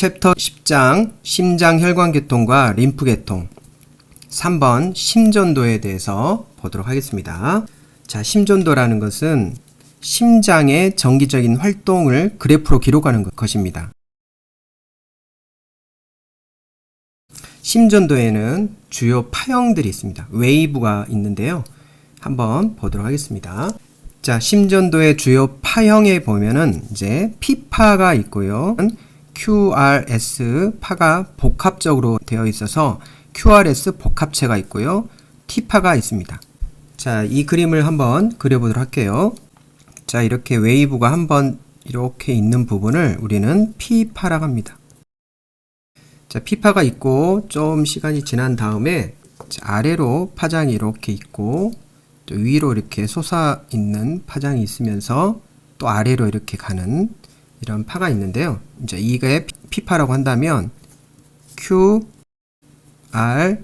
챕터 10장 심장혈관계통과 림프계통 3번 심전도에 대해서 보도록 하겠습니다. 자, 심전도라는 것은 심장의 정기적인 활동을 그래프로 기록하는 것입니다. 심전도에는 주요 파형들이 있습니다. 웨이브가 있는데요. 한번 보도록 하겠습니다. 자, 심전도의 주요 파형에 보면은 이제 P파가 있고요. QRS 파가 복합적으로 되어 있어서 QRS 복합체가 있고요. T파가 있습니다. 자, 이 그림을 한번 그려보도록 할게요. 자, 이렇게 웨이브가 한번 이렇게 있는 부분을 우리는 P파라고 합니다. 자, P파가 있고 좀 시간이 지난 다음에 아래로 파장이 이렇게 있고 또 위로 이렇게 솟아 있는 파장이 있으면서 또 아래로 이렇게 가는 이런 파가 있는데요. 이제 이게 P파라고 한다면 Q, R,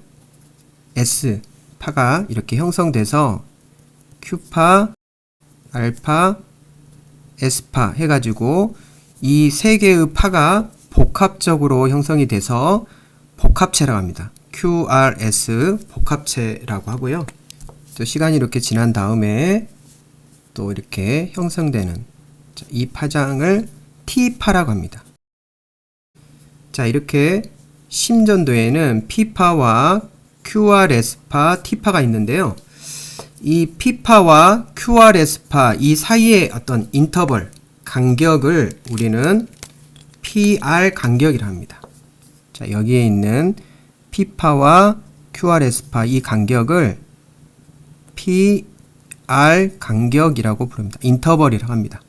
S 파가 이렇게 형성돼서 Q파, R파, S파 해가지고 이 세 개의 파가 복합적으로 형성이 돼서 복합체라고 합니다. QRS 복합체라고 하고요. 또 시간이 이렇게 지난 다음에 또 이렇게 형성되는 이 파장을 T파라고 합니다. 자, 이렇게 심전도에는 P파와 QRS파, T파가 있는데요. 이 P파와 QRS파 이 사이의 어떤 인터벌, 간격을 우리는 PR 간격이라고 합니다. 자, 여기에 있는 P파와 QRS파 이 간격을 PR 간격이라고 부릅니다. 인터벌이라고 합니다.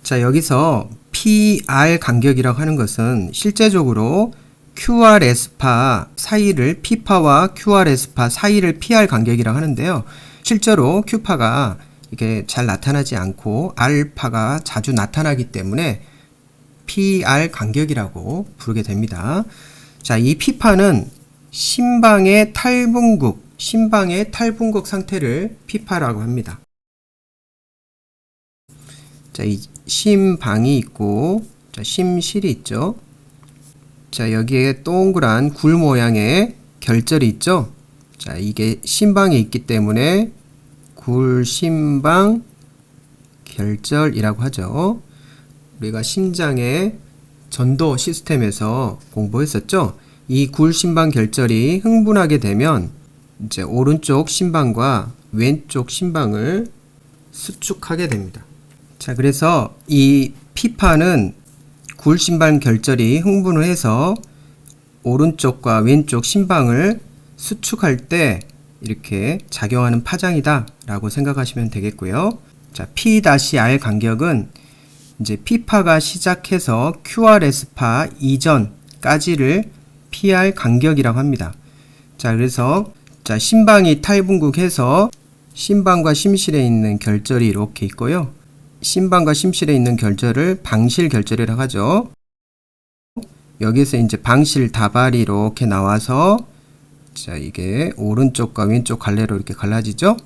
자, 여기서 PR 간격이라고 하는 것은 실제적으로 QRS파 사이를 P파와 QRS파 사이를 PR 간격이라고 하는데요. 실제로 Q파가 이게 잘 나타나지 않고 R파가 자주 나타나기 때문에 PR 간격이라고 부르게 됩니다. 자, 이 P파는 심방의 탈분국 상태를 P파라고 합니다. 자, 이 심방이 있고, 자, 심실이 있죠. 자, 여기에 동그란 굴 모양의 결절이 있죠. 자, 이게 심방에 있기 때문에 굴심방 결절이라고 하죠. 우리가 심장의 전도 시스템에서 공부했었죠. 이 굴심방 결절이 흥분하게 되면 이제 오른쪽 심방과 왼쪽 심방을 수축하게 됩니다. 자, 그래서 이 P파는 굴심방 결절이 흥분을 해서 오른쪽과 왼쪽 심방을 수축할 때 이렇게 작용하는 파장이다 라고 생각하시면 되겠고요. 자, P-R 간격은 이제 P파가 시작해서 QRS파 이전까지를 PR 간격이라고 합니다. 자, 그래서 자, 심방이 탈분국해서 심방과 심실에 있는 결절이 이렇게 있고요. 심방과 심실에 있는 결절을 방실 결절이라고 하죠. 여기서 이제 방실 다발이 이렇게 나와서 자, 이게 오른쪽과 왼쪽 갈래로 이렇게 갈라지죠.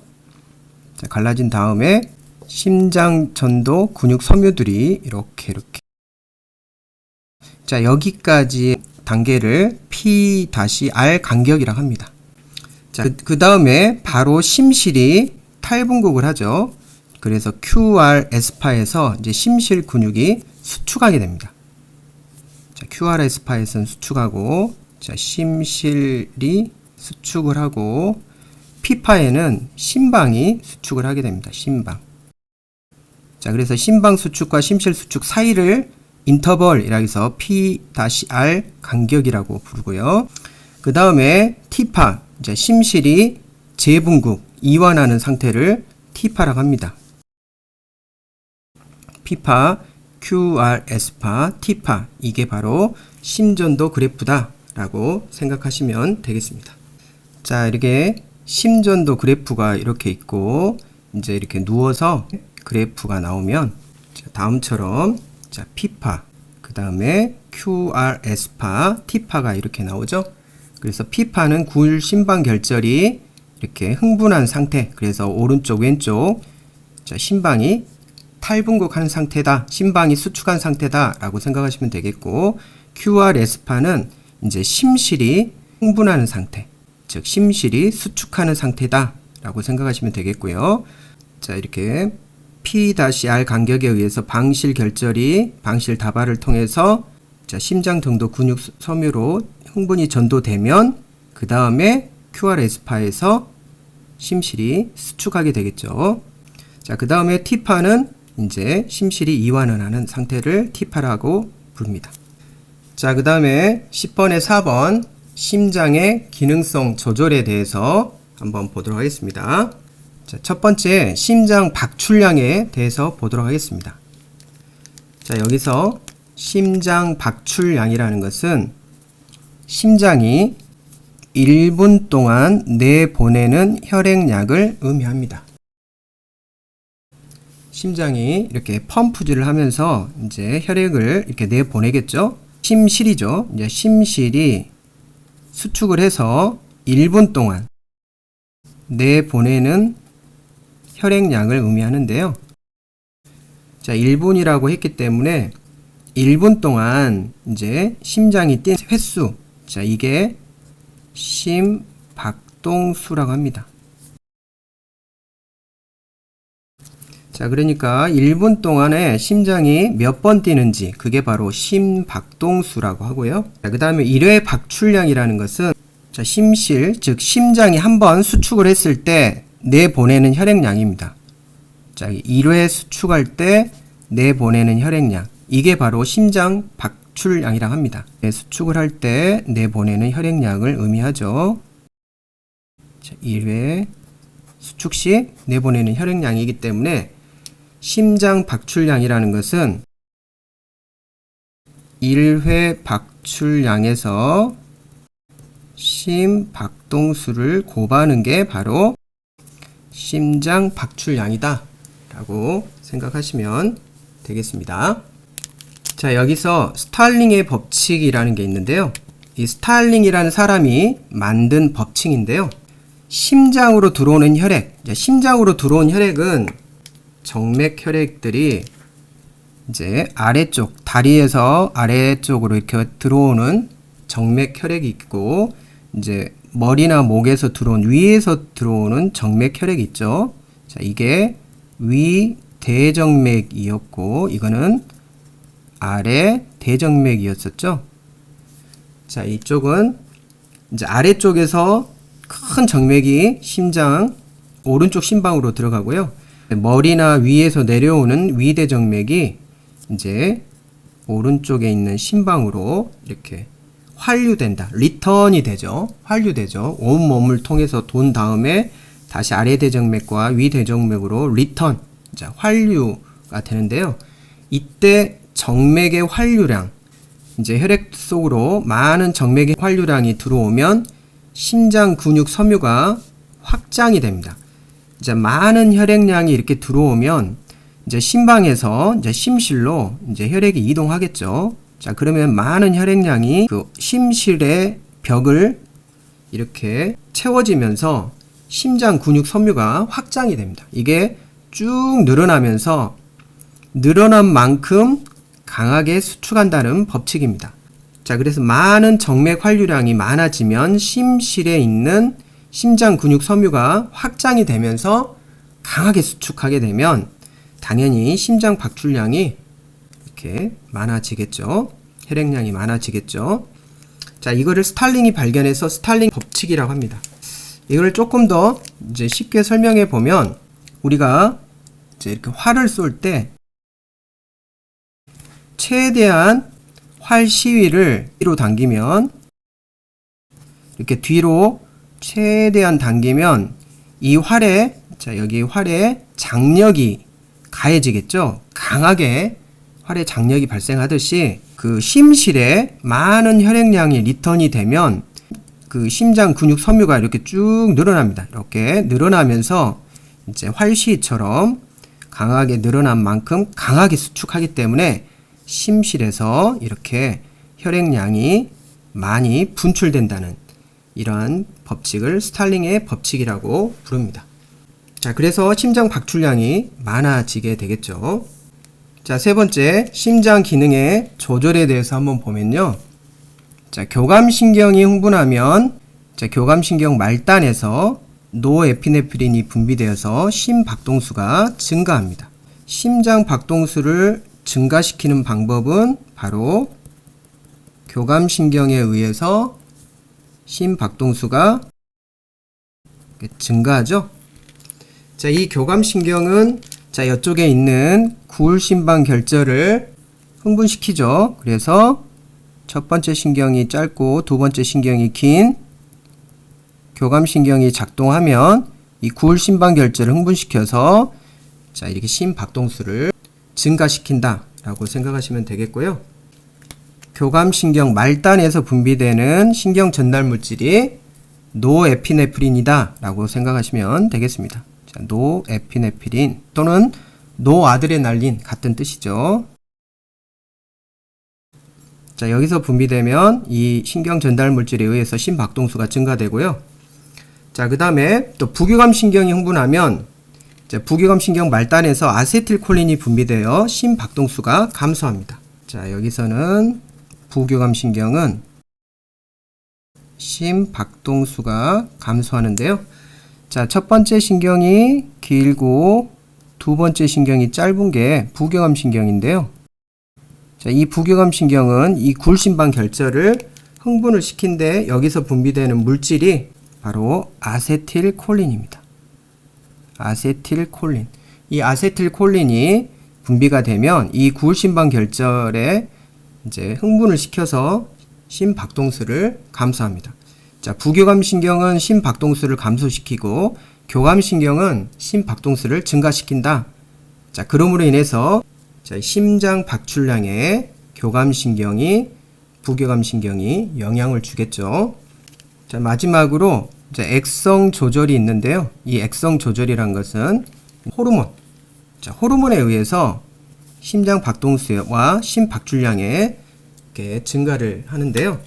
자, 갈라진 다음에 심장 전도 근육 섬유들이 이렇게 자, 여기까지 단계를 P-R 간격이라고 합니다. 자, 그 다음에 바로 심실이 탈분국을 하죠. 그래서 QRS파에서 이제 심실 근육이 수축하게 됩니다. 자, QRS파에서는 수축하고, 자, 심실이 수축을 하고, P파에는 심방이 수축을 하게 됩니다. 심방. 자, 그래서 심방 수축과 심실 수축 사이를 인터벌이라고 해서 P-R 간격이라고 부르고요. 그 다음에 T파, 이제 심실이 재분국, 이완하는 상태를 T파라고 합니다. P파, QRS파, T파 이게 바로 심전도 그래프다 라고 생각하시면 되겠습니다. 자, 이렇게 심전도 그래프가 이렇게 있고 이제 이렇게 누워서 그래프가 나오면 자, 다음처럼 자, P파, 그 다음에 QRS파, T파가 이렇게 나오죠. 그래서 P파는 굴심방 결절이 이렇게 흥분한 상태, 그래서 오른쪽 왼쪽 자, 심방이 탈분국한 상태다, 심방이 수축한 상태다 라고 생각하시면 되겠고, QRS파는 이제 심실이 흥분하는 상태, 즉 심실이 수축하는 상태다 라고 생각하시면 되겠고요. 자, 이렇게 P-R 간격에 의해서 방실 결절이 방실 다발을 통해서 자, 심장 등도 근육 섬유로 흥분이 전도되면 그 다음에 QRS파에서 심실이 수축하게 되겠죠. 자, 그 다음에 T파는 이제 심실이 이완을 하는 상태를 T파라고 부릅니다. 자, 그 다음에 10번에 4번 심장의 기능성 조절에 대해서 한번 보도록 하겠습니다. 자, 첫 번째 심장 박출량에 대해서 보도록 하겠습니다. 자, 여기서 심장 박출량이라는 것은 심장이 1분 동안 내보내는 혈액량을 의미합니다. 심장이 이렇게 펌프질을 하면서 이제 혈액을 이렇게 내보내겠죠. 심실이죠. 이제 심실이 수축을 해서 1분 동안 내보내는 혈액량을 의미하는데요. 자, 1분이라고 했기 때문에 1분 동안 이제 심장이 뛴 횟수, 자, 이게 심박동수라고 합니다. 자, 그러니까 1분 동안에 심장이 몇 번 뛰는지 그게 바로 심박동수라고 하고요. 자, 그 다음에 1회 박출량이라는 것은 자, 심실, 즉 심장이 한번 수축을 했을 때 내보내는 혈액량입니다. 자, 1회 수축할 때 내보내는 혈액량, 이게 바로 심장 박출량이라고 합니다. 수축을 할 때 내보내는 혈액량을 의미하죠. 자, 1회 수축 시 내보내는 혈액량이기 때문에 심장 박출량이라는 것은 1회 박출량에서 심박동수를 곱하는 게 바로 심장 박출량이다 라고 생각하시면 되겠습니다. 자, 여기서 스탈링의 법칙이라는 게 있는데요. 이 스탈링이라는 사람이 만든 법칙인데요. 심장으로 들어오는 혈액, 심장으로 들어온 혈액은 정맥 혈액들이 이제 아래쪽, 다리에서 아래쪽으로 이렇게 들어오는 정맥 혈액이 있고, 이제 머리나 목에서 들어온, 위에서 들어오는 정맥 혈액이 있죠. 자, 이게 위 대정맥이었고, 이거는 아래 대정맥이었었죠. 자, 이쪽은 이제 아래쪽에서 큰 정맥이 심장 오른쪽 심방으로 들어가고요. 머리나 위에서 내려오는 위대정맥이 이제 오른쪽에 있는 심방으로 이렇게 환류된다. 리턴이 되죠. 환류되죠. 온몸을 통해서 돈 다음에 다시 아래대정맥과 위대정맥으로 리턴, 자, 환류가 되는데요. 이때 정맥의 환류량, 이제 혈액 속으로 많은 정맥의 환류량이 들어오면 심장 근육 섬유가 확장이 됩니다. 이제 많은 혈액량이 이렇게 들어오면 이제 심방에서 이제 심실로 이제 혈액이 이동하겠죠. 자, 그러면 많은 혈액량이 그 심실의 벽을 이렇게 채워지면서 심장 근육 섬유가 확장이 됩니다. 이게 쭉 늘어나면서 늘어난 만큼 강하게 수축한다는 법칙입니다. 자, 그래서 많은 정맥 환류량이 많아지면 심실에 있는 심장 근육 섬유가 확장이 되면서 강하게 수축하게 되면 당연히 심장 박출량이 이렇게 많아지겠죠. 혈액량이 많아지겠죠. 자, 이거를 스탈링이 발견해서 스탈링 법칙이라고 합니다. 이걸 조금 더 이제 쉽게 설명해 보면, 우리가 이제 이렇게 활을 쏠 때 최대한 활 시위를 뒤로 당기면, 이렇게 뒤로 최대한 당기면 이 활에, 자, 여기 활에 장력이 가해지겠죠. 강하게 활에 장력이 발생하듯이 그 심실에 많은 혈액량이 리턴이 되면 그 심장 근육 섬유가 이렇게 쭉 늘어납니다. 이렇게 늘어나면서 이제 활시위처럼 강하게 늘어난 만큼 강하게 수축하기 때문에 심실에서 이렇게 혈액량이 많이 분출된다는 이러한 법칙을 스탈링의 법칙이라고 부릅니다. 자, 그래서 심장 박출량이 많아지게 되겠죠. 자, 세 번째, 심장 기능의 조절에 대해서 한번 보면요. 자, 교감신경이 흥분하면 자, 교감신경 말단에서 노에피네프린이 분비되어서 심박동수가 증가합니다. 심장 박동수를 증가시키는 방법은 바로 교감신경에 의해서 심박동수가 증가하죠. 자, 이 교감신경은 자, 이쪽에 있는 구울심방 결절을 흥분시키죠. 그래서 첫 번째 신경이 짧고 두 번째 신경이 긴 교감신경이 작동하면 이 구울심방 결절을 흥분시켜서 자, 이렇게 심박동수를 증가시킨다 라고 생각하시면 되겠고요. 교감신경 말단에서 분비되는 신경 전달 물질이 노에피네프린이다 라고 생각하시면 되겠습니다. 자, 노에피네프린 또는 노아드레날린 같은 뜻이죠. 자, 여기서 분비되면 이 신경 전달 물질에 의해서 심박동수가 증가되고요. 자, 그 다음에 또 부교감신경이 흥분하면 자, 부교감신경 말단에서 아세틸콜린이 분비되어 심박동수가 감소합니다. 자, 여기서는 부교감신경은 심박동수가 감소하는데요. 자, 첫 번째 신경이 길고 두 번째 신경이 짧은 게 부교감신경인데요. 자, 이 부교감신경은 이 굴심방 결절을 흥분을 시킨데 여기서 분비되는 물질이 바로 아세틸콜린입니다. 아세틸콜린. 이 아세틸콜린이 분비가 되면 이 구울심방 결절에 이제 흥분을 시켜서 심박동수를 감소합니다. 자, 부교감신경은 심박동수를 감소시키고 교감신경은 심박동수를 증가시킨다. 자, 그러므로 인해서 자, 심장 박출량에 교감신경이 부교감신경이 영향을 주겠죠. 자, 마지막으로 이제 액성 조절이 있는데요. 이 액성 조절이란 것은 호르몬. 자, 호르몬에 의해서 심장 박동수와 심박출량에 이렇게 증가를 하는데요.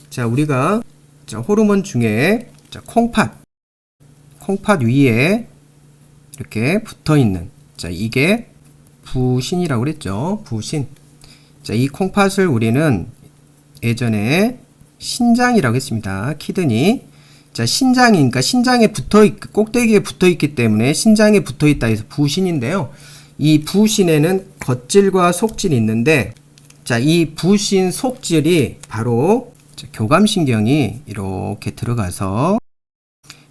자, 우리가 자, 호르몬 중에 자, 콩팥 위에 이렇게 붙어 있는 자, 이게 부신이라고 그랬죠. 부신. 자, 이 콩팥을 우리는 예전에 신장이라고 했습니다. 키드니. 자, 신장이니까 신장에 꼭대기에 붙어 있기 때문에 신장에 붙어 있다 해서 부신인데요. 이 부신에는 겉질과 속질이 있는데 자, 이 부신 속질이 바로 자, 교감신경이 이렇게 들어가서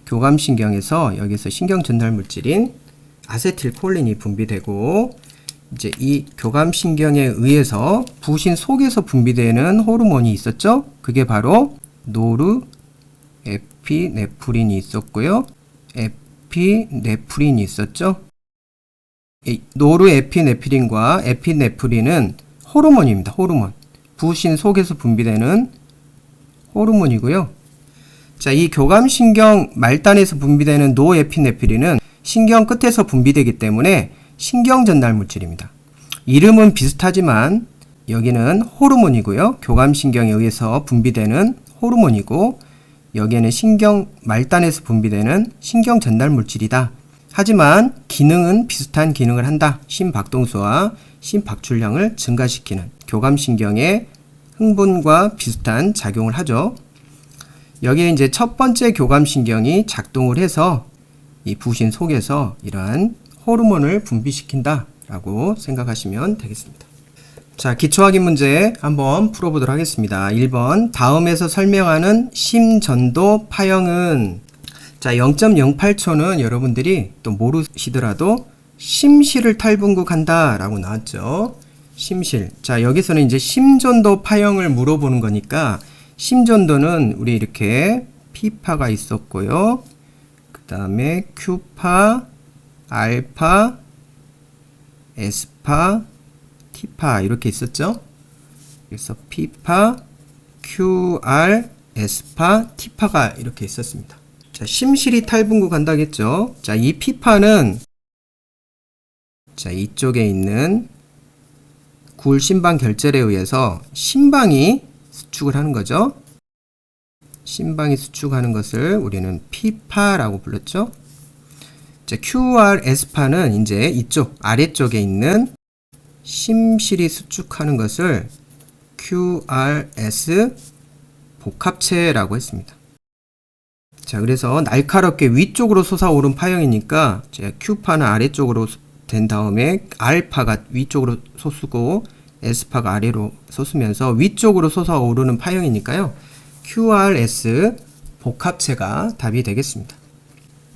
교감신경에서 여기서 신경 전달 물질인 아세틸콜린이 분비되고 이제 이 교감신경에 의해서 부신 속에서 분비되는 호르몬이 있었죠. 그게 바로 노르에피네프린이 있었고요. 에피네프린이 있었죠. 이 노르에피네프린과 에피네프린은 호르몬입니다. 호르몬. 부신 속에서 분비되는 호르몬이고요. 자, 이 교감신경 말단에서 분비되는 노에피네프린은 신경 끝에서 분비되기 때문에 신경 전달 물질입니다. 이름은 비슷하지만 여기는 호르몬이고요. 교감신경에 의해서 분비되는 호르몬이고 여기에는 신경 말단에서 분비되는 신경 전달 물질이다. 하지만 기능은 비슷한 기능을 한다. 심박동수와 심박출량을 증가시키는 교감신경의 흥분과 비슷한 작용을 하죠. 여기에 이제 첫 번째 교감신경이 작동을 해서 이 부신 속에서 이러한 호르몬을 분비시킨다 라고 생각하시면 되겠습니다. 자, 기초확인 문제 한번 풀어보도록 하겠습니다. 1번 다음에서 설명하는 심전도 파형은 자, 0.08초는 여러분들이 또 모르시더라도 심실을 탈분국한다 라고 나왔죠. 심실. 자, 여기서는 이제 심전도 파형을 물어보는 거니까 심전도는 우리 이렇게 P파가 있었고요. 그 다음에 Q파, 알파, S파, T파 이렇게 있었죠. 그래서 P파, QR, S파, T파가 이렇게 있었습니다. 자, 심실이 탈분구 간다겠죠. 자, 이 P파는 자, 이쪽에 있는 굴심방 결절에 의해서 심방이 수축을 하는 거죠. 심방이 수축하는 것을 우리는 P파라고 불렀죠. 자, QRS파는 이제 이쪽 아래쪽에 있는 심실이 수축하는 것을 QRS 복합체라고 했습니다. 자, 그래서 날카롭게 위쪽으로 솟아오른 파형이니까 제가 Q파는 아래쪽으로 된 다음에 R파가 위쪽으로 솟고 S파가 아래로 솟으면서 위쪽으로 솟아오르는 파형이니까요. QRS 복합체가 답이 되겠습니다.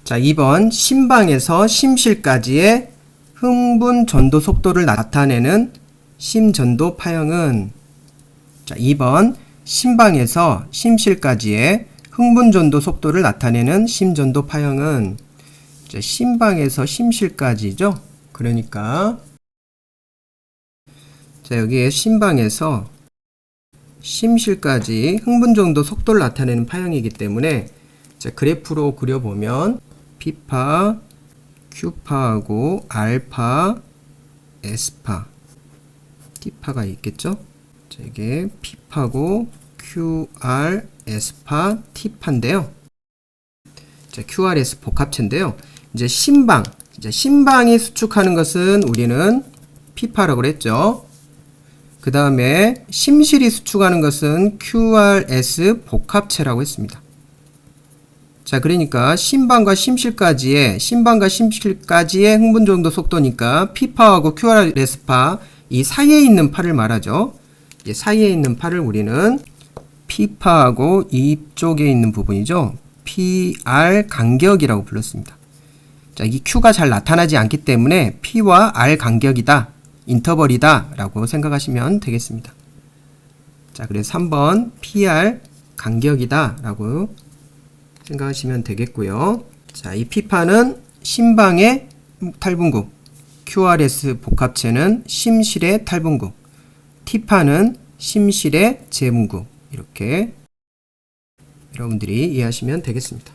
자, 2번 심방에서 심실까지의 흥분 전도 속도를 나타내는 심전도 파형은, 자, 2번 심방에서 심실까지의 흥분 전도 속도를 나타내는 심전도 파형은, 자, 심방에서 심실까지죠. 그러니까 자, 여기에 심방에서 심실까지 흥분 전도 속도를 나타내는 파형이기 때문에, 자, 그래프로 그려보면 P파, Q파하고 R파, S파, T파가 있겠죠? 자, 이게 P파고 QR, S파, T파인데요. 자, QRS 복합체인데요. 이제 심방이 수축하는 것은 우리는 P파라고 그랬죠. 그 다음에 심실이 수축하는 것은 QRS 복합체라고 했습니다. 자, 그러니까 심방과 심실까지의 흥분 전도 속도니까 P파하고 QRS파 이 사이에 있는 파를 말하죠. 이 사이에 있는 파를 우리는 P파하고 이쪽에 있는 부분이죠. PR 간격이라고 불렀습니다. 자, 이 Q가 잘 나타나지 않기 때문에 P와 R 간격이다, 인터벌이다 라고 생각하시면 되겠습니다. 자, 그래서 3번 PR 간격이다 라고 생각하시면 되겠고요. 자, 이 P파는 심방의 탈분구, QRS 복합체는 심실의 탈분구, T파는 심실의 재분구, 이렇게 여러분들이 이해하시면 되겠습니다.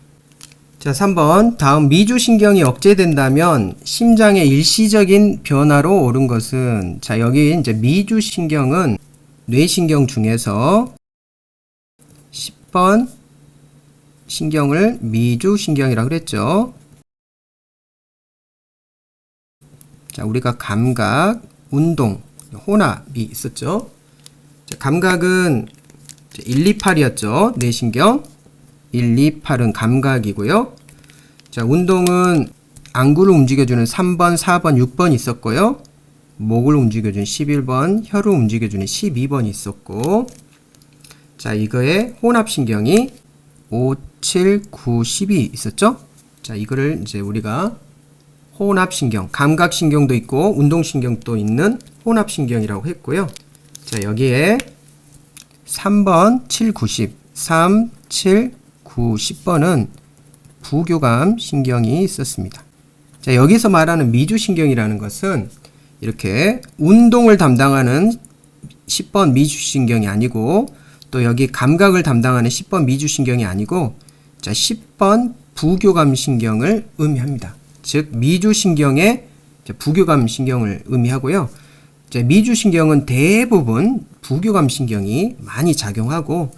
자, 3번 다음 미주신경이 억제된다면 심장의 일시적인 변화로 오른 것은, 자, 여기 이제 미주신경은 뇌신경 중에서 10번 신경을 미주신경이라고 그랬죠. 자, 우리가 감각, 운동, 혼합이 있었죠. 자, 감각은 1, 2, 8이었죠. 뇌신경. 1, 2, 8은 감각이고요. 자, 운동은 안구를 움직여주는 3번, 4번, 6번 있었고요. 목을 움직여주는 11번, 혀를 움직여주는 12번이 있었고, 자, 이거에 혼합신경이 5, 7, 9, 10이 있었죠. 자, 이거를 이제 우리가 혼합신경, 감각신경도 있고 운동신경도 있는 혼합신경이라고 했고요. 자, 여기에 3번, 7, 9, 10, 3, 7, 9, 10번은 부교감 신경이 있었습니다. 자, 여기서 말하는 미주신경이라는 것은 이렇게 운동을 담당하는 10번 미주신경이 아니고, 또 여기 감각을 담당하는 10번 미주신경이 아니고, 자, 10번 부교감 신경을 의미합니다. 즉 미주신경의 부교감 신경을 의미하고요. 자, 미주신경은 대부분 부교감 신경이 많이 작용하고,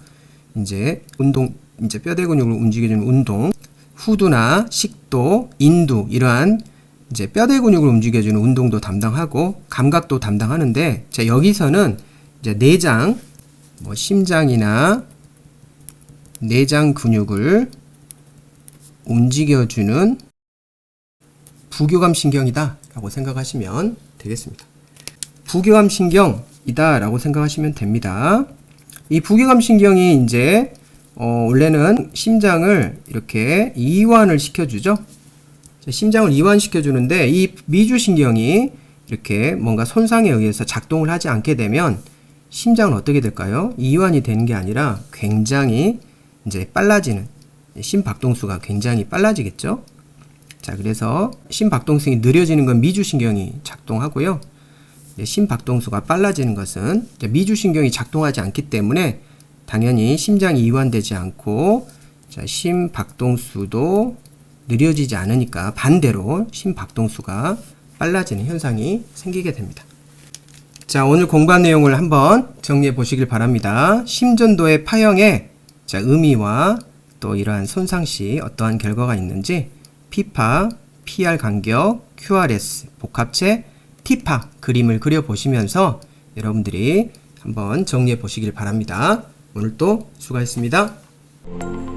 이제 운동, 이제 뼈대 근육을 움직여주는 운동, 후두나 식도, 인두, 이러한 이제 뼈대 근육을 움직여주는 운동도 담당하고 감각도 담당하는데, 자, 여기서는 이제 내장, 뭐 심장이나 내장 근육을 움직여주는 부교감 신경이다 라고 생각하시면 되겠습니다. 부교감 신경이다 라고 생각하시면 됩니다. 이 부교감 신경이 이제 원래는 심장을 이렇게 이완을 시켜주죠. 심장을 이완시켜주는데, 이 미주신경이 이렇게 뭔가 손상에 의해서 작동을 하지 않게 되면 심장은 어떻게 될까요? 이완이 되는 게 아니라 굉장히 이제 빨라지는, 심박동수가 굉장히 빨라지겠죠. 자, 그래서 심박동수가 느려지는 건 미주신경이 작동하고요. 심박동수가 빨라지는 것은 미주신경이 작동하지 않기 때문에 당연히 심장이 이완되지 않고, 자, 심박동수도 느려지지 않으니까 반대로 심박동수가 빨라지는 현상이 생기게 됩니다. 자, 오늘 공부한 내용을 한번 정리해 보시길 바랍니다. 심전도의 파형의 의미와 또 이러한 손상 시 어떠한 결과가 있는지 P파, PR 간격, QRS 복합체, T파 그림을 그려 보시면서 여러분들이 한번 정리해 보시길 바랍니다. 오늘 또 수고했습니다.